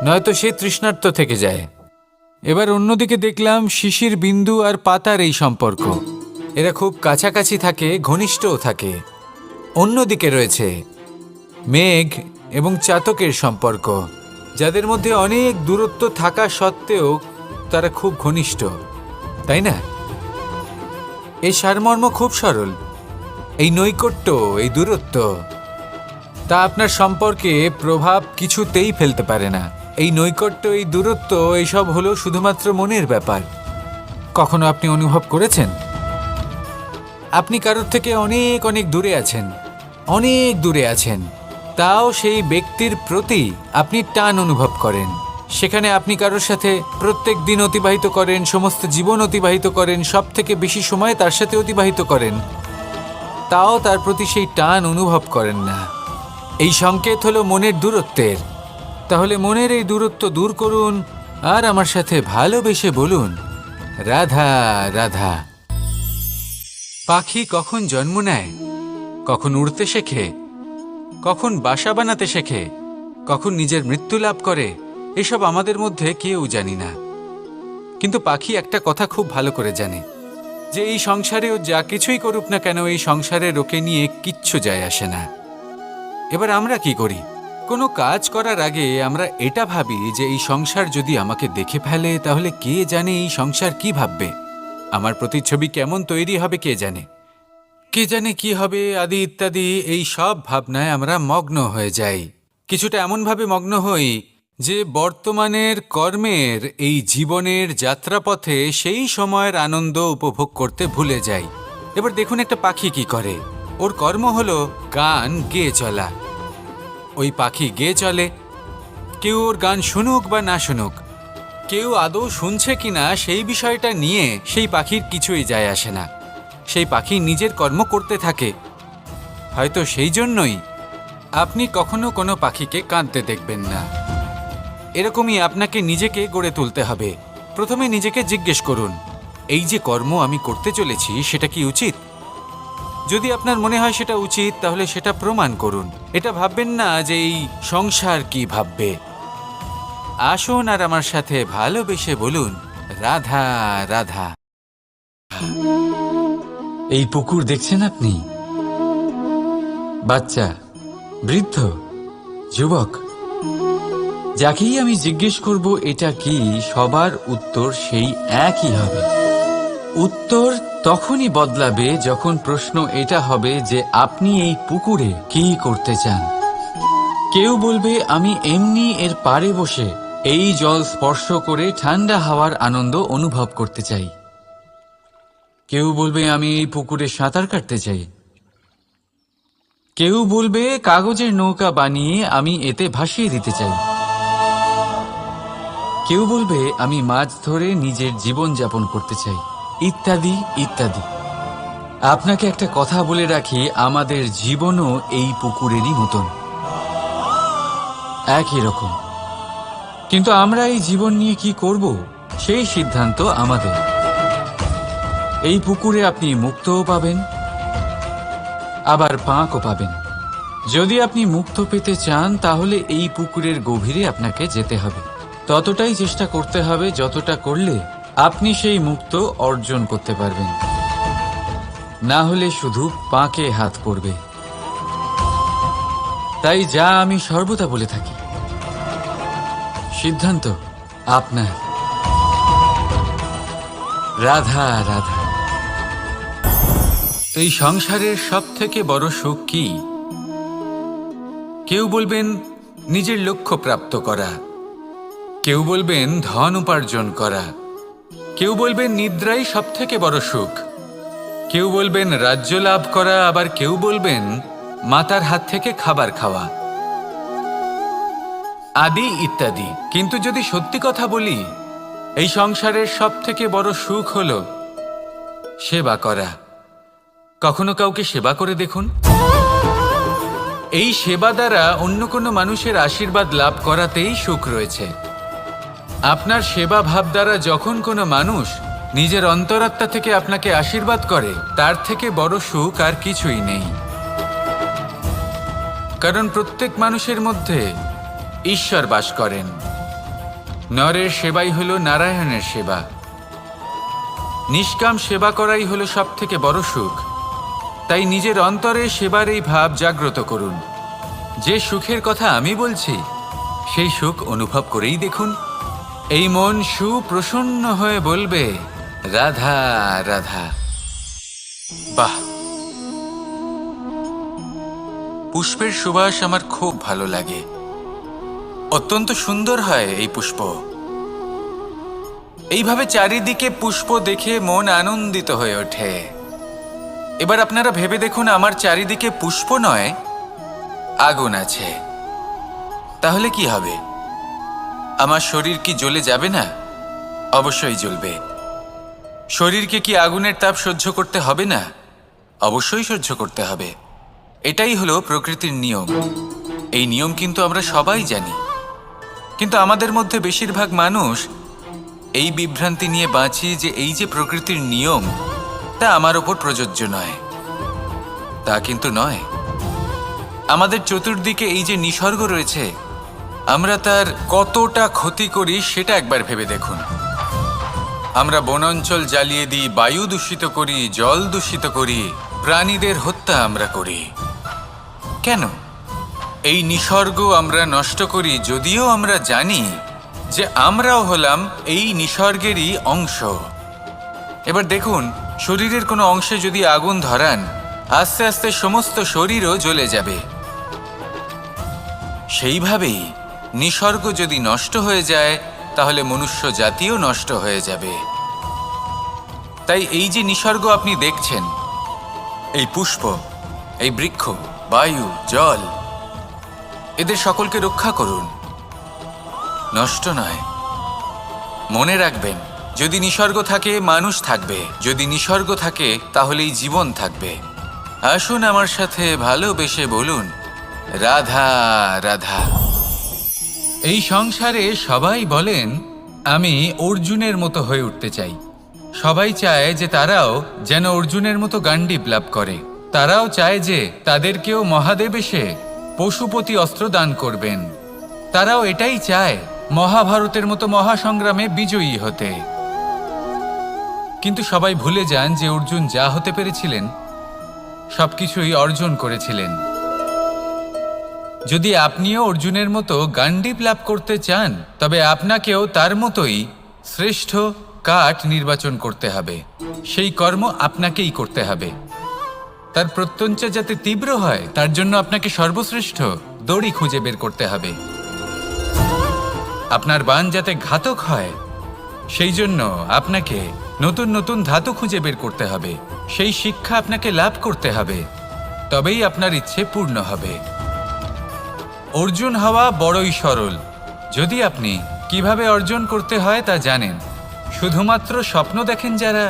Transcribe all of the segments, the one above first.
নয়তো সে তৃষ্ণার্ত থেকে যায়। এবার অন্যদিকে দেখলাম শিশির বিন্দু আর পাতার এই সম্পর্ক, এরা খুব কাছাকাছি থাকে, ঘনিষ্ঠও থাকে। অন্যদিকে রয়েছে মেঘ এবং চাতকের সম্পর্ক, যাদের মধ্যে অনেক দূরত্ব থাকা সত্ত্বেও তারা খুব ঘনিষ্ঠ, তাই না? এই সারমর্ম খুব সরল। এই নৈকট্য, এই দূরত্ব, তা আপনার সম্পর্কে প্রভাব কিছুতেই ফেলতে পারে না। এই নৈকট্য, এই দূরত্ব, এইসব হলো শুধুমাত্র মনের ব্যাপার। কখনো আপনি অনুভব করেছেন আপনি কারোর থেকে অনেক অনেক দূরে আছেন, অনেক দূরে আছেন, তাও সেই ব্যক্তির প্রতি আপনি টান অনুভব করেন। সেখানে আপনি কারোর সাথে প্রত্যেক দিন অতিবাহিত করেন, সমস্ত জীবন অতিবাহিত করেন, সব থেকে বেশি সময় তার সাথে অতিবাহিত করেন, তাও তার প্রতি সেই টান অনুভব করেন না। এই সংকেত হলো মনের দূরত্বের। তাহলে মনের এই দূরত্ব দূর করুন আর আমার সাথে ভালোবেসে বলুন, রাধা রাধা। পাখি কখন জন্ম নেয়, কখন উড়তে শেখে, কখন বাসা বানাতে শেখে, কখন নিজের মৃত্যু লাভ করে, এসব আমাদের মধ্যে কেউ জানি না। কিন্তু পাখি একটা কথা খুব ভালো করে জানে, যে এই সংসারে ও যা কিছুই করুক না কেন, এই সংসারের ওকে নিয়ে কিচ্ছু যায় আসে না। এবার আমরা কি করি? কোনো কাজ করার আগে আমরা এটা ভাবি যে এই সংসার যদি আমাকে দেখে ফেলে তাহলে কে জানে এই সংসার কি ভাববে, আমার প্রতিচ্ছবি কেমন তৈরি হবে কে জানে, কে জানে কি হবে আদি ইত্যাদি। এই সব ভাবনায় আমরা মগ্ন হয়ে যাই। কিছুটা এমনভাবে মগ্ন হই যে বর্তমানের কর্মের এই জীবনের যাত্রাপথে সেই সময়ের আনন্দ উপভোগ করতে ভুলে যাই। এবার দেখুন একটা পাখি কি করে, ওর কর্ম হলো গান গেয়ে চলা। ওই পাখি গেয়ে চলে, কেউ ওর গান শুনুক বা না শুনুক, কেউ আদৌ শুনছে কিনা সেই বিষয়টা নিয়ে সেই পাখির কিছুই যায় আসে না। সেই পাখি নিজের কর্ম করতে থাকে। হয়তো সেই জন্যই আপনি কখনো কোনো পাখিকে কাঁদতে দেখবেন না। এরকমই আপনাকে নিজেকে গড়ে তুলতে হবে। প্রথমে নিজেকে জিজ্ঞেস করুন, এই যে কর্ম আমি করতে চলেছি সেটা কি উচিত? যদি আপনার মনে হয় সেটা উচিত, তাহলে সেটা প্রমাণ করুন। এটা ভাববেন না যে এই সংসার কি ভাববে। আসুন আর আমার সাথে ভালোবেসে বলুন, রাধা রাধা। এই পুকুর দেখছেন আপনি? বাচ্চা, বৃদ্ধ, যুবক, যাকেই আমি জিজ্ঞেস করব এটা কি, সবার উত্তর সেই একই হবে। উত্তর তখনই বদলাবে যখন প্রশ্ন এটা হবে যে আপনি এই পুকুরে কি করতে চান। কেউ বলবে আমি এমনি এর পাড়ে বসে এই জল স্পর্শ করে ঠান্ডা হাওয়ার আনন্দ অনুভব করতে চাই। কেউ বলবে আমি এই পুকুরে সাঁতার কাটতে চাই। কেউ বলবে কাগজের নৌকা বানিয়ে আমি এতে ভাসিয়ে দিতে চাই। কেউ বলবে আমি মাছ ধরে নিজের জীবন যাপন করতে চাই, ইত্যাদি ইত্যাদি। আপনাকে একটা কথা বলে রাখি, আমাদের জীবনও এই পুকুরেরই মতন, একই রকম। কিন্তু আমরা এই জীবন নিয়ে কি করব সেই সিদ্ধান্ত আমাদের। এই পুকুরে আপনি মুক্তও পাবেন, আবার পাঁকও পাবেন। যদি আপনি মুক্ত পেতে চান তাহলে এই পুকুরের গভীরে আপনাকে যেতে হবে। ততটাই চেষ্টা করতে হবে যতটা করলে আপনি সেই মুক্ত অর্জন করতে পারবেন। না হলে শুধু পাঁকে হাত পড়বে। তাই যা আমি সর্বদা বলে থাকি, সিদ্ধান্ত আপনার। রাধা রাধা। এই সংসারের সব থেকে বড় সুখ কি? কেউ বলবেন নিজের লক্ষ্য প্রাপ্ত করা, কেউ বলবেন ধন উপার্জন করা, কেউ বলবেন নিদ্রাই সব থেকে বড় সুখ, কেউ বলবেন রাজ্য লাভ করা, আবার কেউ বলবেন মাতার হাত থেকে খাবার খাওয়া, আদি ইত্যাদি। কিন্তু যদি সত্যি কথা বলি, এই সংসারের সব থেকে বড় সুখ হলো সেবা করা। কখনো কাউকে সেবা করে দেখুন। এই সেবা দ্বারা অন্য কোনো মানুষের আশীর্বাদ লাভ করাতেই সুখ রয়েছে। আপনার সেবা ভাব দ্বারা যখন কোনো মানুষ নিজের অন্তরাত্মা থেকে আপনাকে আশীর্বাদ করে, তার থেকে বড় সুখ আর কিছুই নেই। কারণ প্রত্যেক মানুষের মধ্যে ঈশ্বর বাস করেন। নরের সেবাই হলো নারায়ণের সেবা। নিষ্কাম সেবা করাই হলো সব থেকে বড় সুখ। তাই নিজের অন্তরে সেবার এই ভাব জাগ্রত করুন। যে সুখের কথা আমি বলছি সেই সুখ অনুভব করেই দেখুন। এই মন সুপ্রসন্ন হয়ে বলবে, রাধা রাধা। বাহ, পুষ্পের সুবাস আমার খুব ভালো লাগে। অত্যন্ত সুন্দর হয় এই পুষ্প। এইভাবে চারিদিকে পুষ্প দেখে মন আনন্দিত হয়ে ওঠে। এবার আপনারা ভেবে দেখুন, আমার চারিদিকে পুষ্প নয়, আগুন আছে। তাহলে কি হবে? আমার শরীর কি জ্বলে যাবে না? অবশ্যই জ্বলবে। শরীরকে কি আগুনের তাপ সহ্য করতে হবে না? অবশ্যই সহ্য করতে হবে। এটাই হলো প্রকৃতির নিয়ম। এই নিয়ম কিন্তু আমরা সবাই জানি, কিন্তু আমাদের মধ্যে বেশিরভাগ মানুষ এই বিভ্রান্তি নিয়ে বাঁচি যে এই যে প্রকৃতির নিয়ম তা আমার ওপর প্রযোজ্য নয়। তা কিন্তু নয়। আমাদের চতুর্দিকে এই যে নিসর্গ রয়েছে, আমরা তার কতটা ক্ষতি করি সেটা একবার ভেবে দেখুন। আমরা বনাঞ্চল জ্বালিয়ে দিই, বায়ু দূষিত করি, জল দূষিত করি, প্রাণীদের হত্যা আমরা করি। কেন? এই নিসর্গ আমরা নষ্ট করি, যদিও আমরা জানি যে আমরাও হলাম এই নিসর্গেরই অংশ। এবার দেখুন, শরীরের কোনো অংশে যদি আগুন ধরান, আস্তে আস্তে সমস্ত শরীরও জ্বলে যাবে। সেইভাবেই নিসর্গ যদি নষ্ট হয়ে যায়, তাহলে মনুষ্য জাতিও নষ্ট হয়ে যাবে। তাই এই যে নিসর্গ আপনি দেখছেন, এই পুষ্প, এই বৃক্ষ, বায়ু, জল, এদের সকলকে রক্ষা করুন, নষ্ট নয়। মনে রাখবেন, যদি নিসর্গ থাকে মানুষ থাকবে, যদি নিসর্গ থাকে তাহলেই জীবন থাকবে। আসুন আমার সাথে ভালোবেসে বলুন, রাধা রাধা। এই সংসারে সবাই বলেন আমি অর্জুনের মতো হয়ে উঠতে চাই। সবাই চায় যে তারাও যেন অর্জুনের মতো গান্ডীব লাভ করে। তারাও চায় যে তাদেরকেও মহাদেব এসে পশুপতি অস্ত্র দান করবেন। তারাও এটাই চায় মহাভারতের মতো মহাসংগ্রামে বিজয়ী হতে। কিন্তু সবাই ভুলে যান যে অর্জুন যা হতে পেরেছিলেন সবকিছুই অর্জন করেছিলেন। যদি আপনিও অর্জুনের মতো গান্ডীব লাভ করতে চান, তবে আপনাকেও তার মতোই শ্রেষ্ঠ কাঠ নির্বাচন করতে হবে। সেই কর্ম আপনাকেই করতে হবে। তার প্রত্যঞ্চা যাতে তীব্র হয়, তার জন্য আপনাকে সর্বশ্রেষ্ঠ দড়ি খুঁজে বের করতে হবে। আপনার বাণ যাতে ঘাতক হয়, সেই জন্য আপনাকে নতুন নতুন ধাতু খুঁজে বের করতে হবে। সেই শিক্ষা আপনাকে লাভ করতে হবে, তবেই আপনার ইচ্ছে পূর্ণ হবে। অর্জুন হওয়া বড়ই সরল, যদি আপনি কিভাবে অর্জন করতে হয় তা জানেন। শুধুমাত্র স্বপ্ন দেখেন যারা,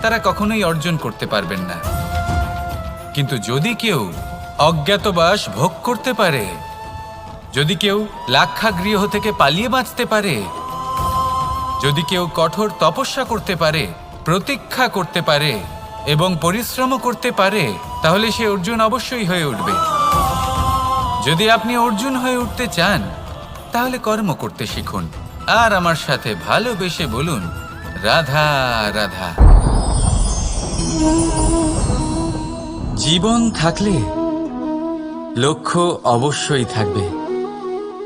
তারা কখনোই অর্জন করতে পারবেন না। কিন্তু যদি কেউ অজ্ঞাতবাস ভোগ করতে পারে, যদি কেউ লাক্ষাগৃহ থেকে পালিয়ে বাঁচতে পারে, যদি কেউ কঠোর তপস্যা করতে পারে, প্রতীক্ষা করতে পারে এবং পরিশ্রম করতে পারে, তাহলে সে অর্জুন অবশ্যই হয়ে উঠবে। যদি আপনি অর্জুন হয়ে উঠতে চান, তাহলে কর্ম করতে শিখুন আর আমার সাথে ভালোবেসে বলুন, রাধা রাধা। জীবন থাকলে লক্ষ্য অবশ্যই থাকবে।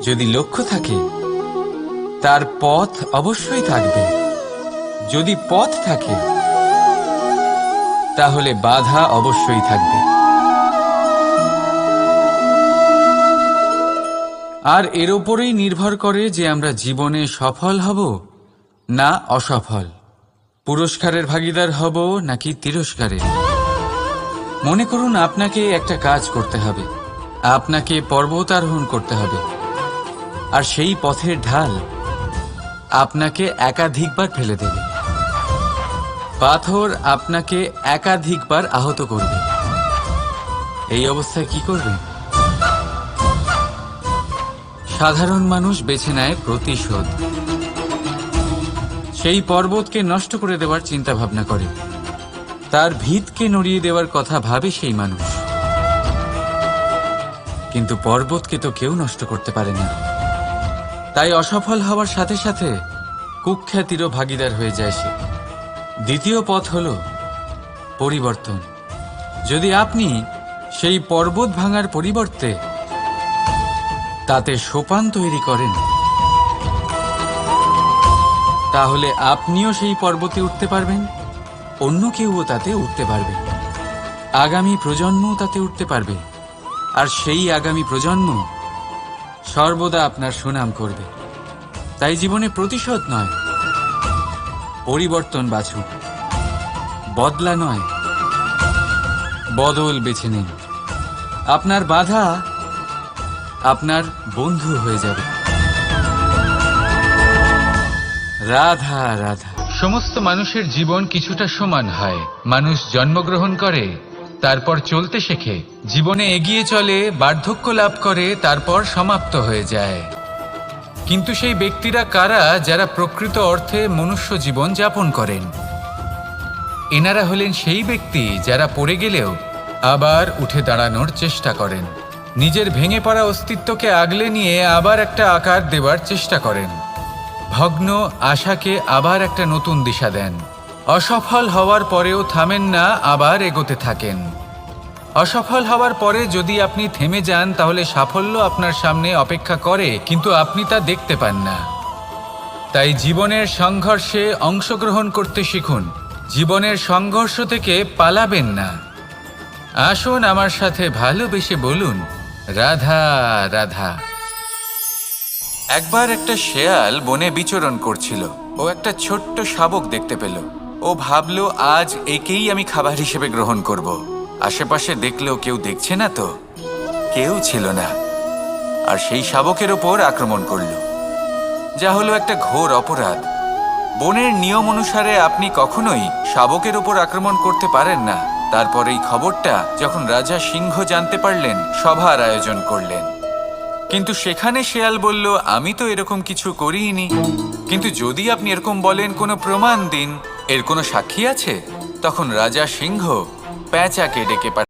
যদি লক্ষ্য থাকে, তার পথ অবশ্যই থাকবে। যদি পথ থাকে, তাহলে বাধা অবশ্যই থাকবে। আর এর ওপরেই নির্ভর করে যে আমরা জীবনে সফল হব না অসফল, পুরস্কারের ভাগীদার হব নাকি তিরস্কারের। মনে করুন, আপনাকে একটা কাজ করতে হবে, আপনাকে পর্বত আরোহণ করতে হবে, আর সেই পথের ঢাল আপনাকে একাধিকবার ফেলে দেবে। পাথর আপনাকে একাধিকবার আহত করবে। এই অবস্থায় কি করবেন? সাধারণ মানুষ বেছে নেয় প্রতিশোধ। সেই পর্বতকে নষ্ট করে দেওয়ার চিন্তা ভাবনা করে, তার ভিতকে নড়িয়ে দেওয়ার কথা ভাবে সেই মানুষ। কিন্তু পর্বতকে তো কেউ নষ্ট করতে পারে না। তাই অসফল হওয়ার সাথে সাথে কুখ্যাতিরও ভাগীদার হয়ে যায় সে। দ্বিতীয় পথ হল পরিবর্তন। যদি আপনি সেই পর্বত ভাঙার পরিবর্তে তাতে সোপান তৈরি করেন, তাহলে আপনিও সেই পর্বতে উঠতে পারবেন, অন্য কেউও তাতে উঠতে পারবে, আগামী প্রজন্মও তাতে উঠতে পারবে, আর সেই আগামী প্রজন্ম সর্বদা আপনার সুনাম করবে। তাই জীবনে প্রতিশোধ নয়, পরিবর্তন বাছুন। বদলা নয়, বদল বেছে নিন। আপনার বাধা আপনার বন্ধু হয়ে যাবে। রাধা রাধা। সমস্ত মানুষের জীবন কিছুটা সমান হয়। মানুষ জন্মগ্রহণ করে, তারপর চলতে শেখে, জীবনে এগিয়ে চলে, বার্ধক্য লাভ করে, তারপর সমাপ্ত হয়ে যায়। কিন্তু সেই ব্যক্তিরা কারা যারা প্রকৃত অর্থে মনুষ্য জীবন যাপন করেন? এনারা হলেন সেই ব্যক্তি যারা পড়ে গেলেও আবার উঠে দাঁড়ানোর চেষ্টা করেন, নিজের ভেঙে পড়া অস্তিত্বকে আগলে নিয়ে আবার একটা আকার দেওয়ার চেষ্টা করেন, ভগ্ন আশাকে আবার একটা নতুন দিশা দেন। অসফল হওয়ার পরেও থামেন না, আবার এগোতে থাকেন। অসফল হওয়ার পরে যদি আপনি থেমে যান, তাহলে সাফল্য আপনার সামনে অপেক্ষা করে, কিন্তু আপনি তা দেখতে পান না। তাই জীবনের সংঘর্ষে অংশগ্রহণ করতে শিখুন। জীবনের সংঘর্ষ থেকে পালাবেন না। আসুন আমার সাথে ভালোবেসে বলুন, রাধা রাধা। একবার একটা শেয়াল বনে বিচরণ করছিল। ও একটা ছোট্ট শাবক দেখতে পেল। ও ভাবল, আজ একেই আমি খাবার হিসেবে গ্রহণ করব। আশেপাশে দেখলেও কেউ দেখছে না তো, কেউ ছিল না। আর সেই শাবকের ওপর আক্রমণ করল, যা হলো একটা ঘোর অপরাধ। বনের নিয়ম অনুসারে আপনি কখনোই শাবকের ওপর আক্রমণ করতে পারেন না। তারপর এই খবরটা যখন রাজা সিংহ জানতে পারলেন, সভার আয়োজন করলেন। কিন্তু সেখানে শেয়াল বলল, আমি তো এরকম কিছু করিনি। কিন্তু যদি আপনি এরকম বলেন, কোনো প্রমাণ দিন, এর কোনো সাক্ষী আছে? তখন রাজা সিংহ পেঁচাকে ডেকে